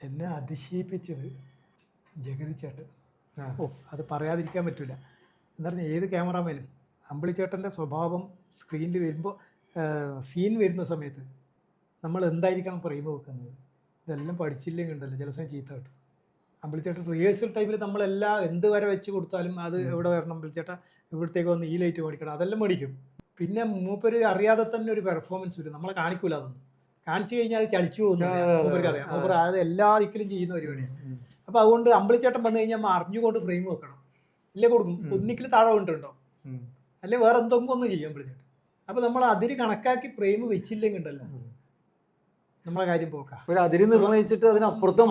എന്നെ അതിശയിപ്പിച്ചത് ജഗതി ചേട്ടൻ. ആ. ഓ, അത് പറയാതിരിക്കാൻ പറ്റില്ല. എന്ന് പറഞ്ഞാൽ ഏത് ക്യാമറാമാനും അമ്പിളിച്ചേട്ടൻ്റെ സ്വഭാവം സ്ക്രീനിൽ വരുമ്പോൾ, സീൻ വരുന്ന സമയത്ത് നമ്മൾ എന്തായിരിക്കണം ഫ്രെയിം വെക്കുന്നത്, ഇതെല്ലാം പഠിച്ചില്ലെങ്കിൽ ഉണ്ടല്ലോ ചില സമയം ചീത്ത കിട്ടും. അമ്പിളിച്ചേട്ടൻ റിഹേഴ്സൽ ടൈമിൽ നമ്മളെല്ലാം എന്ത് വരെ വെച്ച് കൊടുത്താലും അത് എവിടെ വരണം, അമ്പിളിച്ചേട്ട ഇവിടത്തേക്ക് വന്ന് ഈ ലൈറ്റ് മേടിക്കണം, അതെല്ലാം മേടിക്കും. പിന്നെ മൂപ്പര് അറിയാതെ തന്നെ ഒരു പെർഫോമൻസ് വരും, നമ്മളെ കാണിക്കൂല. അതൊന്നും കാണിച്ചു കഴിഞ്ഞാൽ അത് ചളിച്ചു പോകുന്നു മൂപ്പർക്ക് അറിയാം. മൂപ്പർ അത് എല്ലാ ദിക്കിലും ചെയ്യുന്ന പരിപാടിയാണ്. അപ്പോൾ അതുകൊണ്ട് അമ്പിളിച്ചേട്ടൻ വന്നു കഴിഞ്ഞാൽ നമ്മൾ അറിഞ്ഞുകൊണ്ട് ഫ്രെയിം വെക്കണം. ഇല്ലേ കൊടുക്കും, ഒന്നിക്കിൽ താഴെ കൊണ്ടുണ്ടോ, അല്ലെ വേറെ എന്തെങ്കിലും ഒന്ന് ചെയ്യും അമ്പിളിച്ചേട്ടൻ. അപ്പോൾ നമ്മൾ അതിര് കണക്കാക്കി ഫ്രെയിം വെച്ചില്ലെങ്കിൽ ഉണ്ടല്ലോ നമ്മളെ കാര്യം പോക്കാം. അതിര് നിർണയിച്ചിട്ട് അതിനപ്പുറത്ത്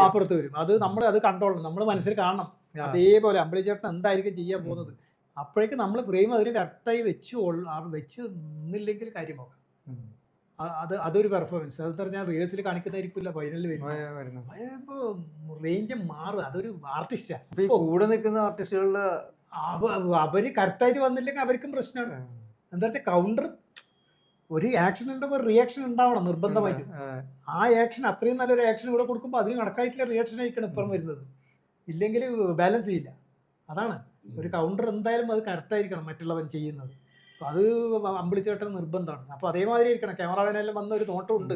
അപ്പുറത്ത് വരും. അത് നമ്മൾ അത് കണ്ടോളണം, നമ്മൾ മനസ്സിൽ കാണണം. അതേപോലെ അമ്പിളിച്ചേട്ടൻ എന്തായിരിക്കും ചെയ്യാൻ പോകുന്നത്, അപ്പോഴേക്ക് നമ്മൾ ഫ്രെയിം അതിന് കറക്റ്റായി വെച്ച് നിന്നില്ലെങ്കിൽ കാര്യം പോക്കാം. അതൊരു പെർഫോമൻസ്. അതെന്ന് പറഞ്ഞാൽ റിഹേഴ്സൽ കാണിക്കുന്നതായിരിക്കില്ല, ഫൈനലിൽ വരുമ്പോൾ റേഞ്ച് മാറുക. അതൊരു ആർട്ടിസ്റ്റാണ്. കൂടെ നിൽക്കുന്ന ആർട്ടിസ്റ്റുകളുടെ അവര് കറക്റ്റായിട്ട് വന്നില്ലെങ്കിൽ അവർക്കും പ്രശ്നമാണ്. എന്താ വെച്ചാൽ കൗണ്ടർ ഒരു ആക്ഷൻ ഉണ്ടെങ്കിൽ ഒരു റിയാക്ഷൻ ഉണ്ടാവണം നിർബന്ധമായിട്ട്. ആ ആക്ഷൻ അത്രയും നല്ലൊരു ആക്ഷൻ ഇവിടെ കൊടുക്കുമ്പോൾ അതിന് കണക്കായിട്ടുള്ള റിയാക്ഷൻ ആയിരിക്കണം ഇപ്പം വരുന്നത്. ഇല്ലെങ്കിൽ ബാലൻസ് ചെയ്യില്ല. അതാണ് ഒരു കൗണ്ടർ എന്തായാലും അത് കറക്റ്റായിരിക്കണം മറ്റുള്ളവൻ ചെയ്യുന്നത്. അപ്പം അത് അമ്പിളിച്ചേട്ടൻ നിർബന്ധമാണ്. അപ്പോൾ അതേമാതിരി ഇരിക്കണം. ക്യാമറാമാനെല്ലാം വന്ന ഒരു നോട്ടമുണ്ട്.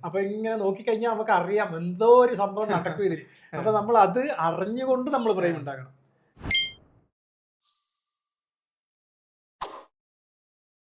അപ്പോൾ ഇങ്ങനെ നോക്കിക്കഴിഞ്ഞാൽ നമുക്ക് അറിയാം എന്തോ ഒരു സംഭവം നടക്കും ഇതിൽ. അപ്പോൾ നമ്മൾ അത് അറിഞ്ഞുകൊണ്ട് നമ്മൾ ഫ്രെയിം ഉണ്ടാക്കണം.